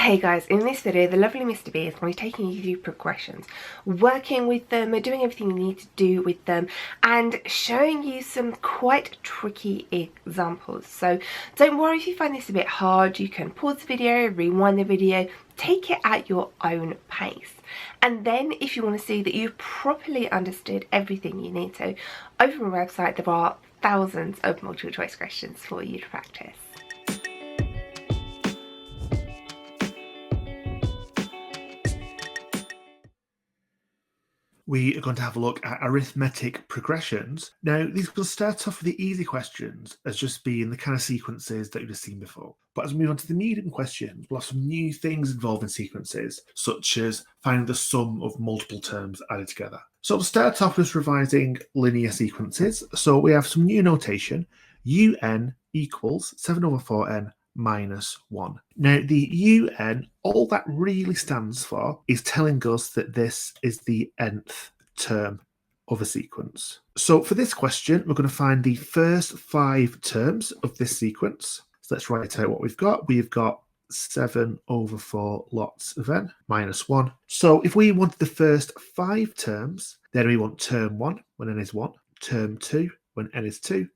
Hey guys, in this video the lovely Mr. B is going to be taking you through progressions, working with them, doing everything you need to do with them, and showing you some quite tricky examples. So don't worry if you find this a bit hard. You can pause the video, rewind the video, take it at your own pace. And then if you want to see that you've properly understood everything you need to, over my website there are thousands of multiple choice questions for you to practice. We are going to have a look at arithmetic progressions. Now, these will start off with the easy questions as just being the kind of sequences that you've just seen before. But as we move on to the medium questions, we'll have some new things involving sequences, such as finding the sum of multiple terms added together. So we'll start off with revising linear sequences. So we have some new notation. Un equals 7 over 4n minus 1. Now, the UN, all that really stands for is telling us that this is the nth term of a sequence. So for this question, we're going to find the first 5 terms of this sequence. So let's write out what we've got. We've got 7 over 4 lots of n minus 1. So if we wanted the first 5 terms, then we want term 1 when n is 1, term 2 when n is 2,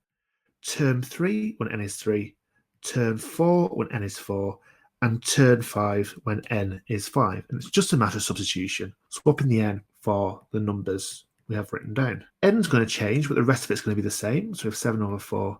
term 3 when n is 3, term 4 when n is 4, and term 5 when n is 5. And it's just a matter of substitution, swapping the n for the numbers we have written down. N's going to change, but the rest of it's going to be the same. So we have 7 over 4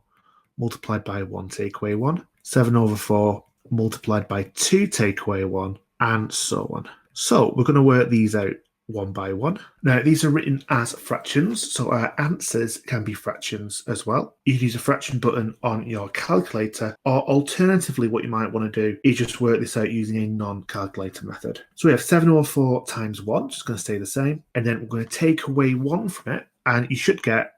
multiplied by 1, take away 1. 7 over 4 multiplied by 2, take away 1, and so on. So we're going to work these out one by one. Now, these are written as fractions, so our answers can be fractions as well. You can use a fraction button on your calculator, or alternatively, what you might want to do is just work this out using a non-calculator method. So we have 7 over 4 times 1, just going to stay the same, and then we're going to take away 1 from it, and you should get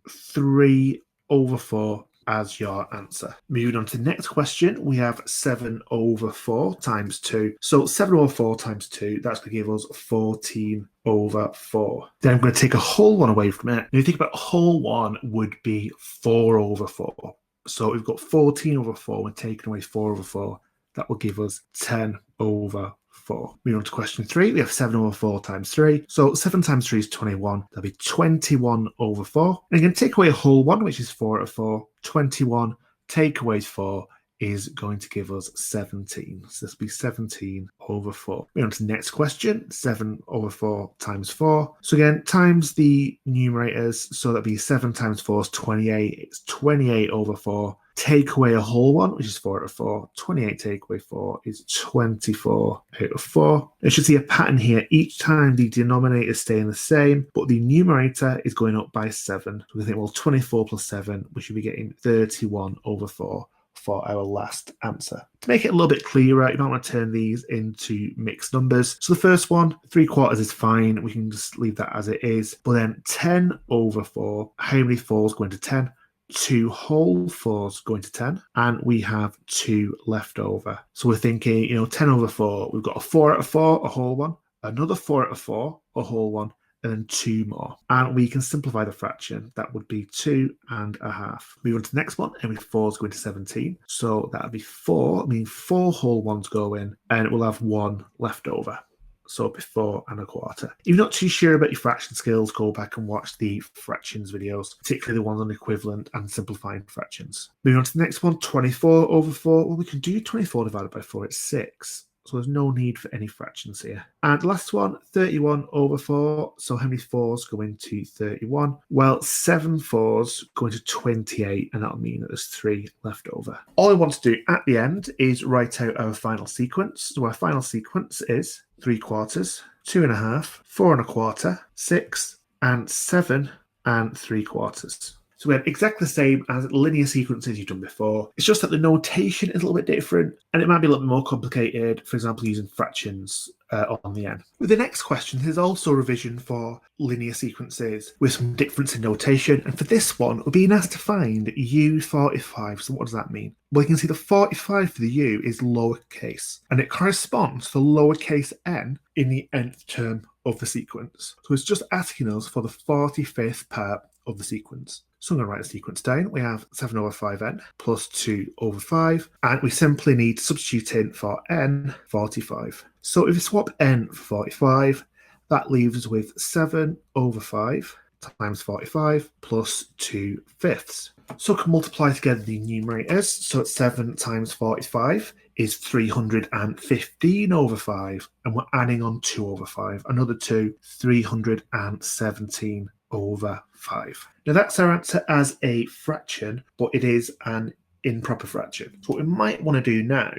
3 over 4 as your answer. Moving on to the next question, we have 7 over 4 times 2. So 7 over 4 times 2, that's going to give us 14 over 4. Then I'm going to take a whole one away from it. Now you think about a whole one would be 4 over 4. So we've got 14 over 4, we're taking away 4 over 4. That will give us 10 over 4. Moving on to question 3, we have 7 over 4 times 3. So 7 times 3 is 21. That'll be 21 over 4. And again, take away a whole one, which is 4 over 4. 21, take away 4 is going to give us 17. So this will be 17 over 4. Moving on to the next question, 7 over 4 times 4. So again, times the numerators. So that'll be 7 times 4 is 28. It's 28 over 4. Take away a whole one, which is 4 out of 4. 28 take away 4 is 24 out of 4. You should see a pattern here. Each time the denominator is staying the same, but the numerator is going up by 7. So we think, well, 24 plus 7, we should be getting 31 over 4 for our last answer. To make it a little bit clearer, you might want to turn these into mixed numbers. So the first one, 3/4 is fine. We can just leave that as it is. But then 10 over 4, how many 4s go into 10? 2 whole 4s go into 10, and we have 2 left over. So we're thinking, 10 over 4, we've got a 4 out of 4, a whole one, another 4 out of 4, a whole one, and then 2 more. And we can simplify the fraction. That would be 2.5. Move on to the next one. Every 4s go into 17. So that would be 4. I mean, 4 whole ones go in, and we'll have 1 left over. So it'll be 4.25. If you're not too sure about your fraction skills, go back and watch the fractions videos, particularly the ones on equivalent and simplifying fractions. Moving on to the next one, 24 over 4. Well, we can do 24 divided by 4. It's 6. So there's no need for any fractions here. And last one, 31 over 4. So how many 4s go into 31? Well, 7 4s go into 28, and that'll mean that there's 3 left over. All I want to do at the end is write out our final sequence. So our final sequence is 3/4, 2.5, 4.25, 6, and 7 3/4. So we have exactly the same as linear sequences you've done before. It's just that the notation is a little bit different, and it might be a little bit more complicated, for example, using fractions on the end. With the next question, there's also a revision for linear sequences with some difference in notation. And for this one, we're being asked to find U45. So what does that mean? Well, you can see the 45 for the U is lowercase, and it corresponds to lowercase n in the nth term of the sequence. So it's just asking us for the 45th part of the sequence. So I'm going to write the sequence down. We have 7 over 5n plus 2 over 5, and we simply need to substitute in for n 45. So if we swap n for 45, that leaves us with 7 over 5 times 45 plus 2 fifths. So we can multiply together the numerators. So it's 7 times 45 is 315 over 5, and we're adding on 2 over 5. Another 2, 317 over 5. Now that's our answer as a fraction, but it is an improper fraction. So what we might want to do now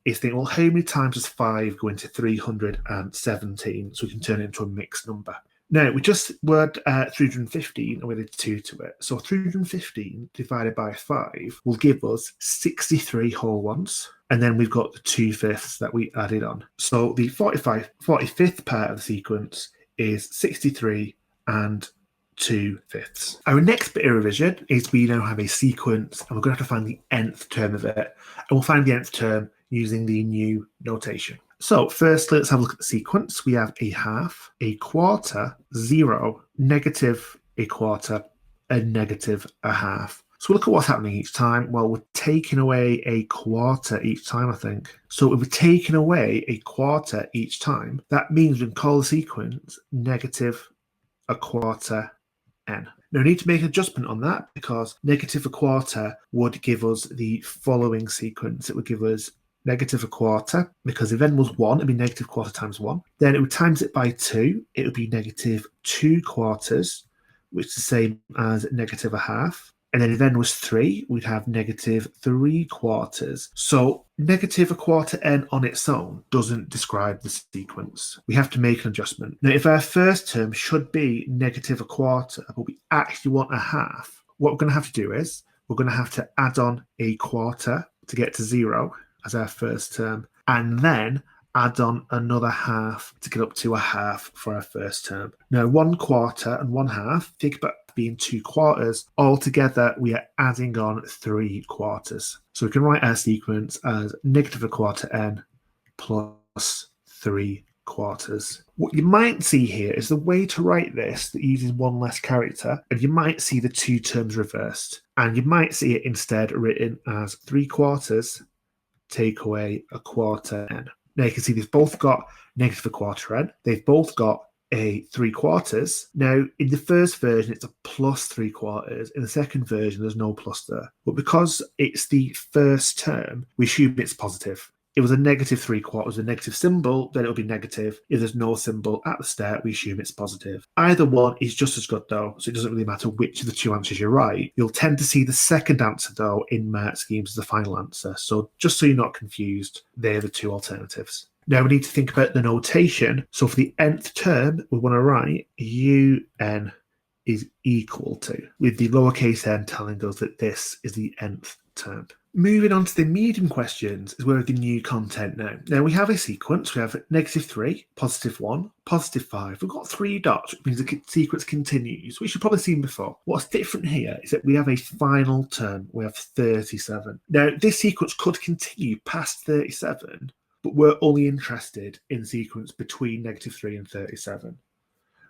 is think, well, how many times does 5 go into 317 so we can turn it into a mixed number? Now, we just word 315 and we added 2 to it. So 315 divided by 5 will give us 63 whole ones. And then we've got the 2 fifths that we added on. So the 45th part of the sequence is 63 and 2 fifths. Our next bit of revision is we now have a sequence and we're going to have to find the nth term of it. And we'll find the nth term using the new notation. So firstly, let's have a look at the sequence. We have a half, a quarter, 0, negative a quarter, and negative a half. So look at what's happening each time. Well, we're taking away a quarter each time, I think. So if we're taking away a quarter each time, that means we can call the sequence negative a quarter n. Now, we need to make an adjustment on that because negative a quarter would give us the following sequence. It would give us negative a quarter, because if n was 1, it'd be negative quarter times 1. Then it would times it by 2. It would be negative 2 quarters, which is the same as negative a half. And then if n was 3, we'd have negative 3 quarters. So negative a quarter n on its own doesn't describe the sequence. We have to make an adjustment. Now, if our first term should be negative a quarter, but we actually want a half, what we're going to have to do is we're going to have to add on a quarter to get to 0 as our first term, and then add on another half to get up to a half for our first term. Now, 1 quarter and 1 half, think about being 2 quarters. Altogether, we are adding on 3 quarters. So we can write our sequence as negative a quarter n plus 3 quarters. What you might see here is the way to write this that uses 1 less character, and you might see the 2 terms reversed, and you might see it instead written as 3 quarters take away a quarter n. Now you can see they've both got negative a quarter n. They've both got a 3 quarters. Now in the first version it's a plus 3 quarters. In the second version there's no plus there. But because it's the first term, we assume it's positive. If it was a negative 3 quarters, a negative symbol, then it'll be negative. If there's no symbol at the start, we assume it's positive. Either one is just as good though, so it doesn't really matter which of the 2 answers you write. You'll tend to see the second answer though in mark schemes as the final answer. So just so you're not confused, they're the 2 alternatives. Now we need to think about the notation. So for the nth term, we want to write un is equal to, with the lowercase n telling us that this is the nth term. Moving on to the medium questions is where the new content now. Now we have a sequence. We have negative 3, positive 1, positive 5. We've got 3 dots, which means the sequence continues, which you've probably seen before. What's different here is that we have a final term. We have 37. Now this sequence could continue past 37, but we're only interested in the sequence between negative 3 and 37.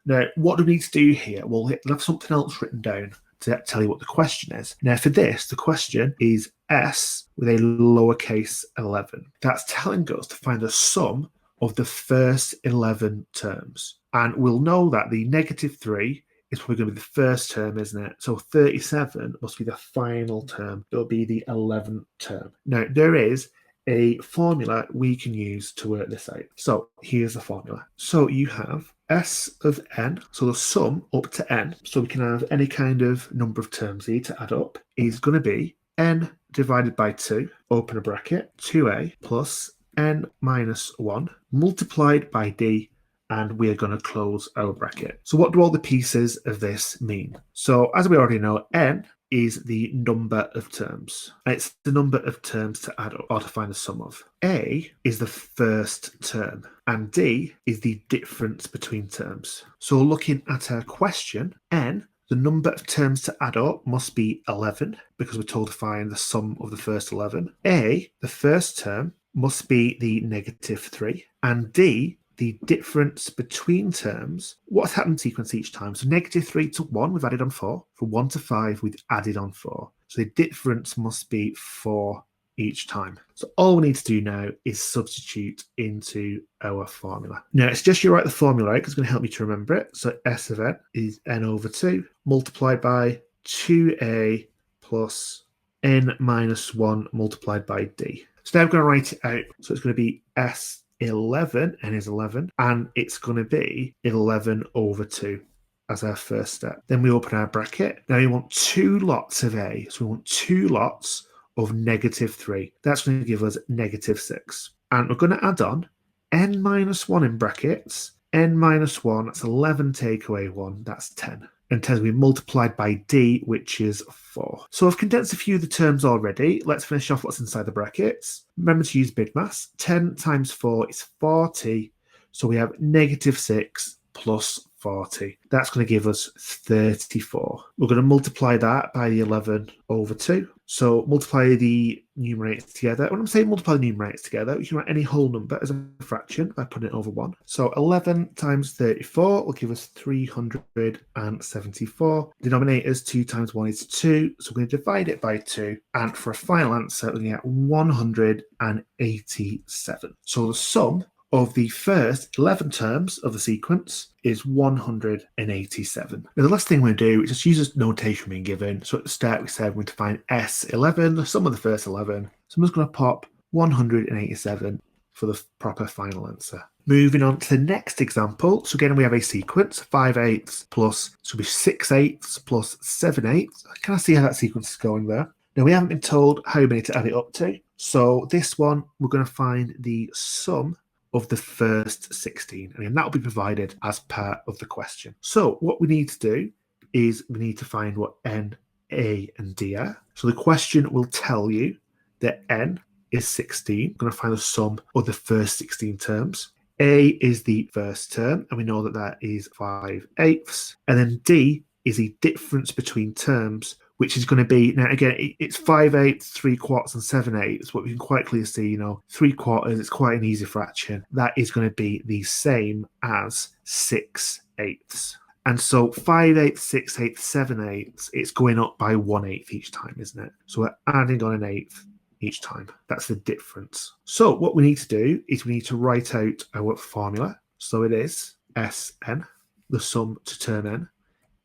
Now, what do we need to do here? Well, we'll have something else written down to tell you what the question is. Now, for this, the question is S with a lowercase 11. That's telling us to find the sum of the first 11 terms. And we'll know that the negative 3 is probably going to be the first term, isn't it? So 37 must be the final term. It'll be the 11th term. Now, there is a formula we can use to work this out. So here's the formula. So you have S of n, so the sum up to n, so we can have any kind of number of terms here to add up, is going to be n divided by 2, open a bracket, 2a plus n minus 1 multiplied by d, and we're going to close our bracket. So what do all the pieces of this mean? So as we already know, n is the number of terms. It's the number of terms to add up or to find the sum of. A is the first term, and D is the difference between terms. So looking at our question, n, the number of terms to add up must be 11, because we're told to find the sum of the first 11. A, the first term, must be the negative 3, and D, the difference between terms, what's happened in sequence each time? So -3 to 1, we've added on 4. From 1 to 5, we've added on 4. So the difference must be 4 each time. So all we need to do now is substitute into our formula. Now, it's just you write the formula out because it's going to help me to remember it. So S of n is n over 2 multiplied by 2a plus n minus 1 multiplied by d. So now I'm going to write it out. So it's going to be S11, n is 11, and it's going to be 11 over 2 as our first step. Then we open our bracket. Now we want 2 lots of a. So we want 2 lots of -3. That's going to give us -6. And we're going to add on n minus 1 in brackets. N minus 1, that's 11 take away 1, that's 10. And 10 is going to be multiplied by d, which is 4. So I've condensed a few of the terms already. Let's finish off what's inside the brackets. Remember to use big maths. 10 times 4 is 40. So we have -6 plus 40. That's going to give us 34. We're going to multiply that by the 11 over 2. So multiply the numerators together. When I'm saying multiply the numerators together, you can write any whole number as a fraction by putting it over 1. So 11 times 34 will give us 374. Denominators, 2 times 1 is 2. So we're going to divide it by 2. And for a final answer, we're going to get 187. So the sum of the first 11 terms of the sequence is 187. Now, the last thing we're going to do is just use this notation being given. So at the start, we said we're going to find S11, the sum of the first 11. So I'm just going to pop 187 for the proper final answer. Moving on to the next example. So again, we have a sequence, 5/8 plus, so it'll be 6/8 plus 7/8. Can I see how that sequence is going there? Now, we haven't been told how many to add it up to. So this one, we're going to find the sum of the first 16. And that will be provided as part of the question. So what we need to do is we need to find what n, a, and d are. So the question will tell you that n is 16. I'm going to find the sum of the first 16 terms. A is the first term, and we know that that is 5/8. And then d is the difference between terms, which is going to be, now again, it's 5/8, 3/4, and 7/8. But we can quite clearly see, 3/4, it's quite an easy fraction. That is going to be the same as 6/8. And so 5/8, 6/8, 7/8, it's going up by 1/8 each time, isn't it? So we're adding on an eighth each time. That's the difference. So what we need to do is we need to write out our formula. So it is Sn, the sum to term n,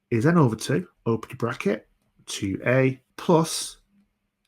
is n over 2, open your bracket, 2a plus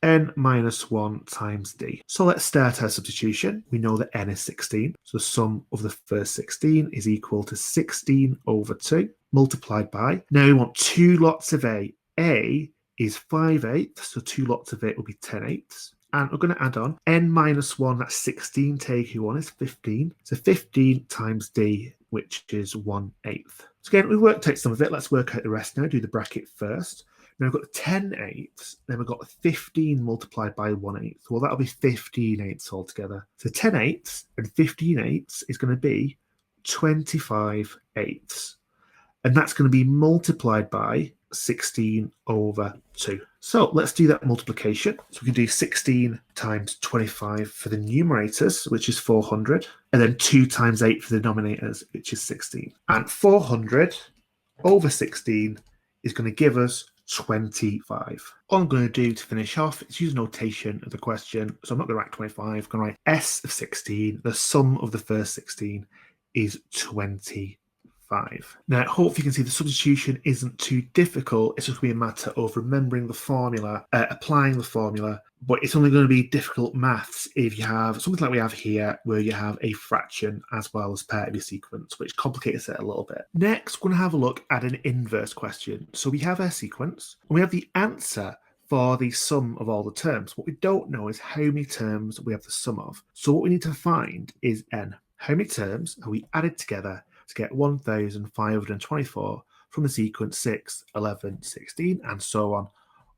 n minus 1 times d. So let's start our substitution. We know that n is 16. So the sum of the first 16 is equal to 16 over 2 multiplied by. Now we want 2 lots of a. A is 5/8, so 2 lots of it will be 10/8. And we're going to add on n minus 1, that's 16 taking 1 is 15. So 15 times d, which is 1/8. So again, we've worked out some of it. Let's work out the rest now. Do the bracket first. Now we've got 10/8, then we've got 15 multiplied by 1/8. Well, that'll be 15/8 altogether. So 10/8 and 15/8 is going to be 25/8. And that's going to be multiplied by 16 over 2. So let's do that multiplication. So we can do 16 times 25 for the numerators, which is 400, and then 2 times 8 for the denominators, which is 16. And 400 over 16 is going to give us 25. All I'm going to do to finish off is use notation of the question. So I'm not going to write 25. I'm going to write S of 16. The sum of the first 16 is 25. Now, hopefully you can see the substitution isn't too difficult. It's just going to be a matter of remembering the formula, applying the formula, but it's only going to be difficult maths if you have something like we have here, where you have a fraction as well as part of your sequence, which complicates it a little bit. Next, we're going to have a look at an inverse question. So we have our sequence, and we have the answer for the sum of all the terms. What we don't know is how many terms we have the sum of. So what we need to find is n. How many terms are we added together to get 1,524 from the sequence 6, 11, 16, and so on,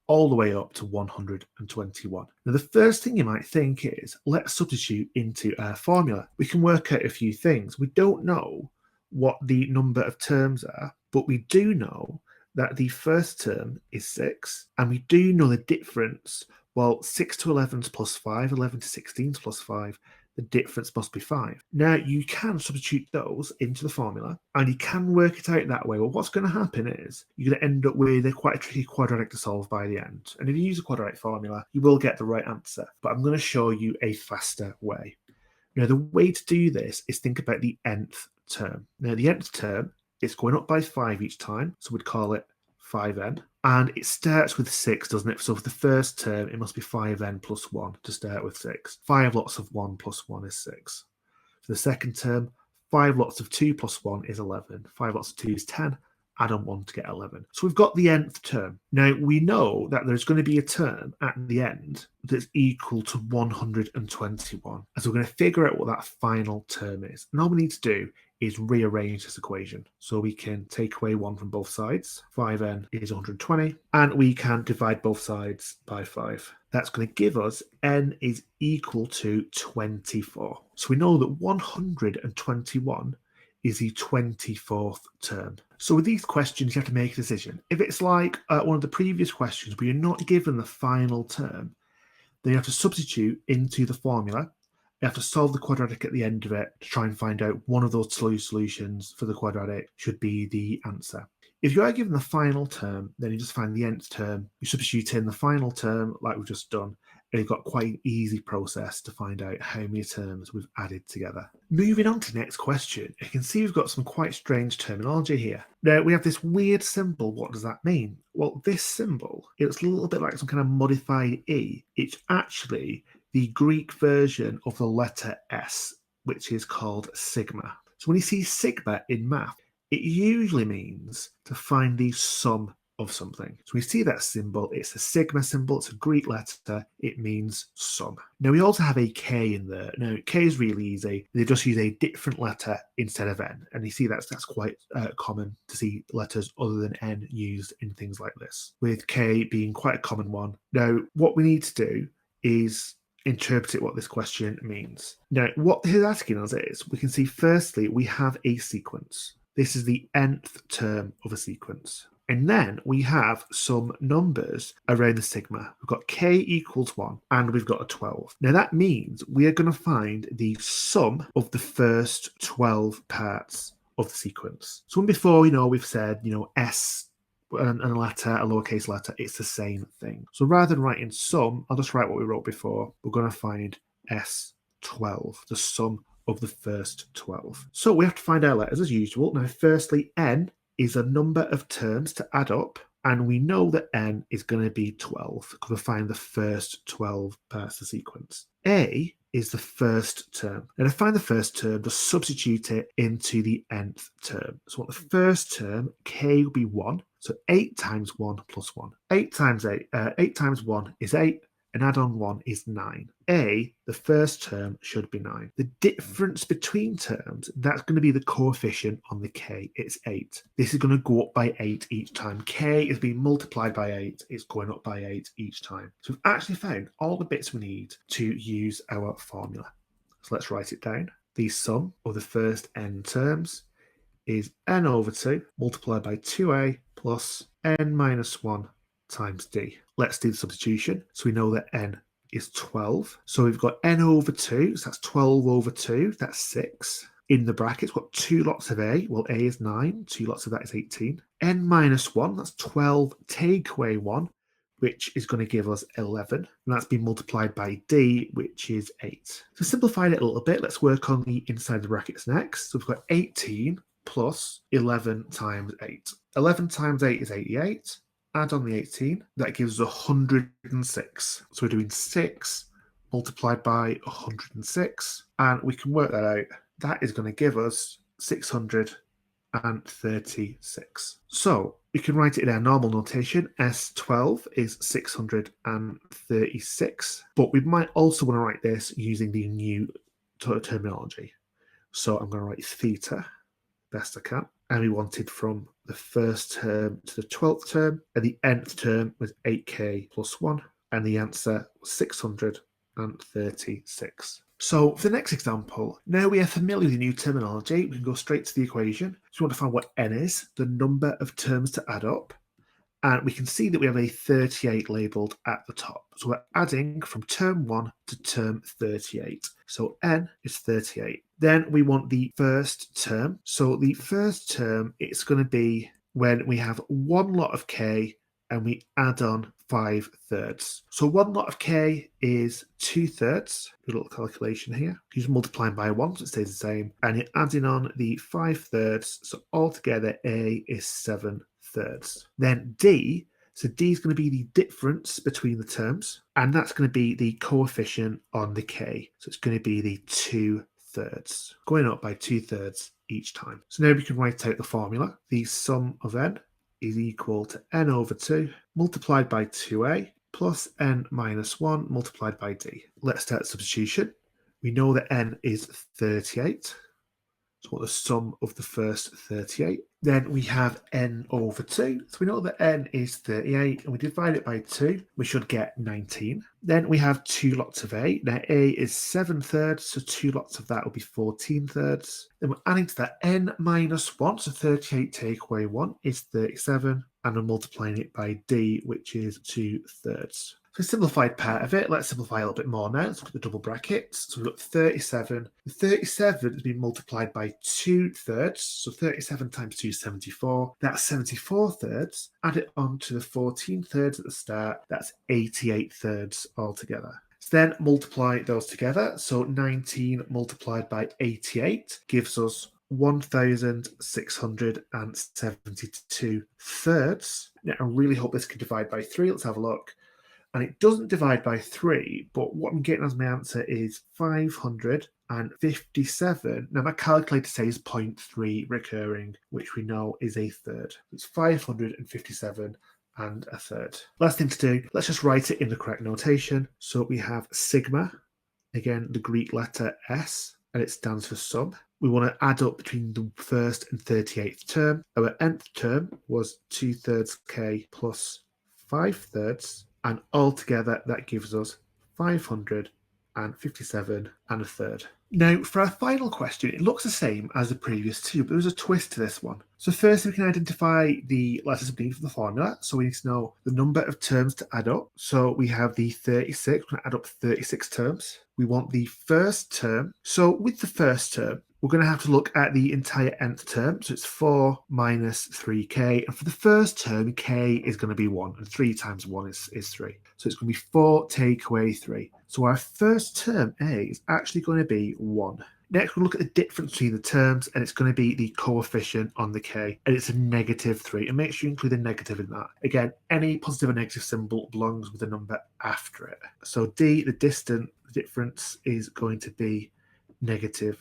all the way up to 121. Now, the first thing you might think is, let's substitute into our formula. We can work out a few things. We don't know what the number of terms are, but we do know that the first term is 6, and we do know the difference. Well, 6 to 11 is plus 5, 11 to 16 is plus 5, the difference must be 5. Now, you can substitute those into the formula, and you can work it out that way. Well, what's going to happen is you're going to end up with quite a tricky quadratic to solve by the end. And if you use a quadratic formula, you will get the right answer. But I'm going to show you a faster way. Now, the way to do this is think about the nth term. Now, the nth term is going up by 5 each time, so we'd call it 5n. And it starts with 6, doesn't it? So for the first term, it must be 5n plus 1 to start with 6. 5 lots of 1 plus 1 is 6. For the second term, 5 lots of 2 plus 1 is 11. 5 lots of 2 is 10. Add on 1 to get 11. So we've got the nth term. Now, we know that there's going to be a term at the end that's equal to 121. And so we're going to figure out what that final term is. And all we need to do is rearrange this equation. So we can take away 1 from both sides. 5n is 120. And we can divide both sides by 5. That's going to give us n is equal to 24. So we know that 121 is the 24th term. So with these questions, you have to make a decision. If it's like one of the previous questions where you're not given the final term, then you have to substitute into the formula. You have to solve the quadratic at the end of it to try and find out one of those two solutions for the quadratic should be the answer. If you are given the final term, then you just find the nth term, you substitute in the final term like we've just done, and you've got quite an easy process to find out how many terms we've added together. Moving on to the next question, you can see we've got some quite strange terminology here. Now, we have this weird symbol. What does that mean? Well, this symbol, it's a little bit like some kind of modified E. It's actually the Greek version of the letter S, which is called sigma. So when you see sigma in math, it usually means to find the sum of something. So we see that symbol, it's a sigma symbol, it's a Greek letter, it means sum. Now we also have a K in there. Now K is really easy, they just use a different letter instead of N. And you see that's quite common to see letters other than N used in things like this, with K being quite a common one. Now what we need to do is interpret what this question means. Now what this is asking us is, we can see firstly we have a sequence. This is the nth term of a sequence. And then we have some numbers around the sigma. We've got k equals 1 and we've got a 12. Now that means we are going to find the sum of the first 12 parts of the sequence. So before, we've said, S and a letter, a lowercase letter, it's the same thing. So rather than writing sum, I'll just write what we wrote before. We're going to find S12, the sum of the first 12. So we have to find our letters as usual. Now, firstly, n is a number of terms to add up, and we know that n is going to be 12 because we'll find the first 12 parts of the sequence. A is the first term. And to find the first term, just substitute it into the nth term. So what the first term, k will be 1. So 8 times 1 plus 1. 8 times 1 is 8. And add on 1 is 9. A, the first term, should be 9. The difference between terms, that's going to be the coefficient on the k. It's 8. This is going to go up by 8 each time. K is being multiplied by 8. It's going up by 8 each time. So we've actually found all the bits we need to use our formula. So let's write it down. The sum of the first n terms is n over 2 multiplied by 2a plus n minus 1 times d. Let's do the substitution. So we know that n is 12. So we've got n over 2, so that's 12 over 2, that's 6. In the brackets, we've got 2 lots of a. Well, a is 9, 2 lots of that is 18. n minus 1, that's 12 take away 1, which is going to give us 11. And that's been multiplied by d, which is 8. To simplify it a little bit, let's work on the inside of the brackets next. So we've got 18 plus 11 times 8. 11 times 8 is 88. Add on the 18, that gives us 106. So we're doing 6 multiplied by 106, and we can work that out. That is going to give us 636. So we can write it in our normal notation. S12 is 636, but we might also want to write this using the new terminology. So I'm going to write theta, best I can. And we wanted from the first term to the 12th term, and the nth term was 8k plus 1, and the answer was 636. So for the next example, now we are familiar with the new terminology, we can go straight to the equation. So we want to find what n is, the number of terms to add up, And we can see that we have a 38 labelled at the top. So we're adding from term 1 to term 38. So n is 38. Then we want the first term. So the first term, it's going to be when we have one lot of k and we add on 5/3. So one lot of k is 2/3. Do a little calculation here. You just multiply by 1, so it stays the same. And you're adding on the 5/3. So altogether, a is 7/3. Then d, so d is going to be the difference between the terms. And that's going to be the coefficient on the k. So it's going to be the 2/3, going up by 2/3 each time. So now we can write out the formula. The sum of n is equal to n over 2 multiplied by 2a plus n minus 1 multiplied by d. Let's start substitution. We know that n is 38. So what the sum of the first 38. Then we have n over 2. So we know that n is 38 and we divide it by 2. We should get 19. Then we have 2 lots of a. Now a is 7/3, so 2 lots of that will be 14/3. Then we're adding to that n minus 1, so 38 take away 1 is 37. And we're multiplying it by d, which is 2/3. So a simplified part of it, let's simplify a little bit more now. Let's look at the double brackets. So we've got 37. The 37 has been multiplied by 2/3. So 37 times 2 is 74. That's 74/3. Add it on to the 14/3 at the start. That's 88/3 altogether. So then multiply those together. So 19 multiplied by 88 gives us 1,672/3. Now, I really hope this can divide by 3. Let's have a look. And it doesn't divide by 3, but what I'm getting as my answer is 557. Now, my calculator says 0.3 recurring, which we know is a third. It's 557 and a third. Last thing to do, let's just write it in the correct notation. So we have sigma, again, the Greek letter S, and it stands for sum. We want to add up between the first and 38th term. Our nth term was 2/3 k plus 5/3. And altogether, that gives us 557 and a third. Now, for our final question, it looks the same as the previous two, but there's a twist to this one. So first, we can identify the letters beneath the formula. So we need to know the number of terms to add up. So we have the 36. We're going to add up 36 terms. We want the first term. So with the first term, we're going to have to look at the entire nth term. So it's 4 minus 3k. And for the first term, k is going to be 1. And 3 times 1 is 3. So it's going to be 4 take away 3. So our first term, a, is actually going to be 1. Next, we'll look at the difference between the terms, and it's going to be the coefficient on the k, and it's a -3. And make sure you include a negative in that. Again, any positive or negative symbol belongs with a number after it. So d, the difference is going to be -3.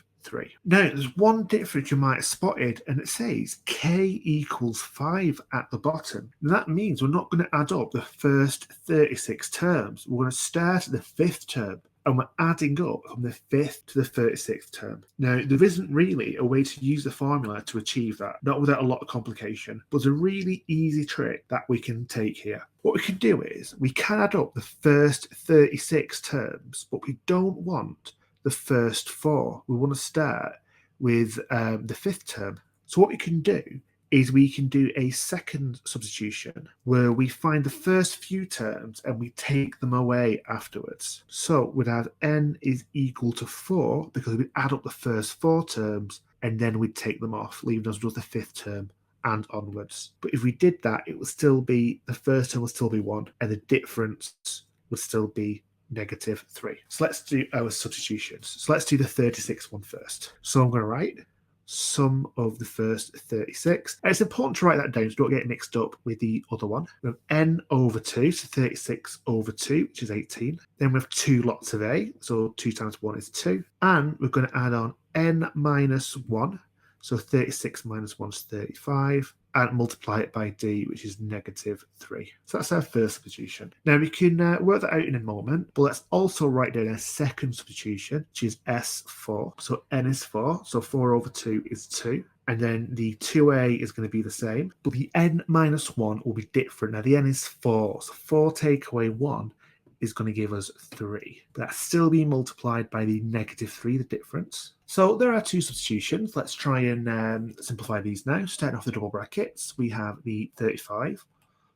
Now, there's one difference you might have spotted, and it says k equals 5 at the bottom. And that means we're not going to add up the first 36 terms. We're going to start at the 5th term, and we're adding up from the 5th to the 36th term. Now, there isn't really a way to use the formula to achieve that, not without a lot of complication, but there's a really easy trick that we can take here. What we can do is we can add up the first 36 terms, but we don't want the first 4. We want to start with the 5th term. So what we can do is we can do a second substitution where we find the first few terms and we take them away afterwards. So we'd have n is equal to 4 because we'd add up the first 4 terms and then we'd take them off, leaving us with the 5th term and onwards. But if we did that, it would still be, the first term would still be 1 and the difference would still be -3. So let's do our substitutions. So let's do the 36 one first. So I'm going to write sum of the first 36. And it's important to write that down so don't get it mixed up with the other one. We have n over 2, so 36 over 2, which is 18. Then we have 2 lots of a, so 2 times 1 is 2. And we're going to add on n minus 1, so 36 minus 1 is 35. And multiply it by d, which is -3. So that's our first substitution. Now we can work that out in a moment, but let's also write down a second substitution, which is S4. So n is 4, so 4 over 2 is 2. And then the 2a is going to be the same, but the n minus 1 will be different. Now the n is 4, so 4 take away 1 is going to give us 3. But that's still being multiplied by the -3, the difference. So there are 2 substitutions. Let's try and simplify these now. Starting off the double brackets, we have the 35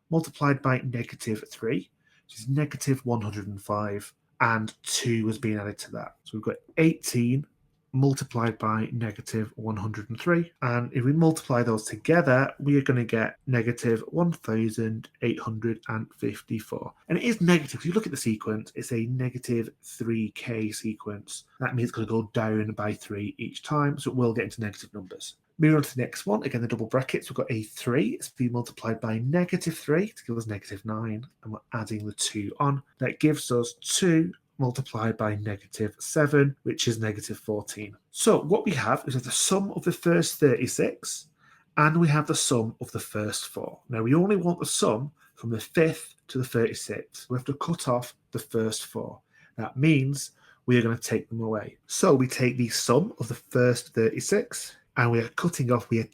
multiplied by -3, which is -105, and 2 was being added to that. So we've got 18 multiplied by -103, and if we multiply those together, we are going to get -1854. And it is negative. If you look at the sequence, it's a -3k sequence. That means it's going to go down by 3 each time, so it will get into negative numbers. Moving on to the next one, again the double brackets, we've got a 3, it's being multiplied by -3 to give us -9, and we're adding the 2 on. That gives us 2 multiplied by -7, which is -14. So what we have is the sum of the first 36, and we have the sum of the first 4. Now we only want the sum from the 5th to the 36. We have to cut off the first 4. That means we are going to take them away. So we take the sum of the first 36, and we are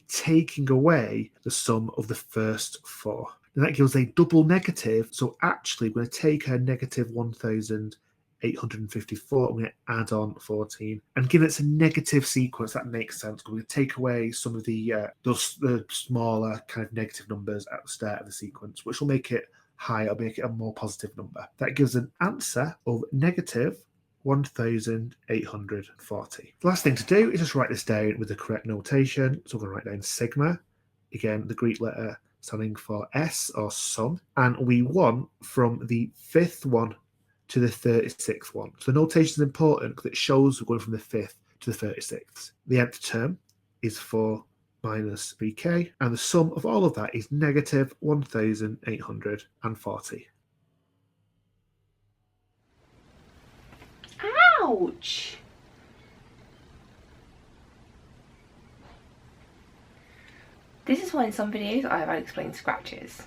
taking away the sum of the first 4. And that gives a double negative, so actually we're going to take our -1854, I'm going to add on 14. And given it's a negative sequence, that makes sense. We're going to take away some of the smaller kind of negative numbers at the start of the sequence, which will make it higher, make it a more positive number. That gives an answer of -1840. The last thing to do is just write this down with the correct notation. So we're going to write down sigma, again, the Greek letter standing for S or sum, and we want from the 5th one to the 36th one. So the notation is important because it shows we're going from the 5th to the 36th. The nth term is 4 minus 3k, and the sum of all of that is -1840. Ouch! This is why in some videos I have unexplained scratches.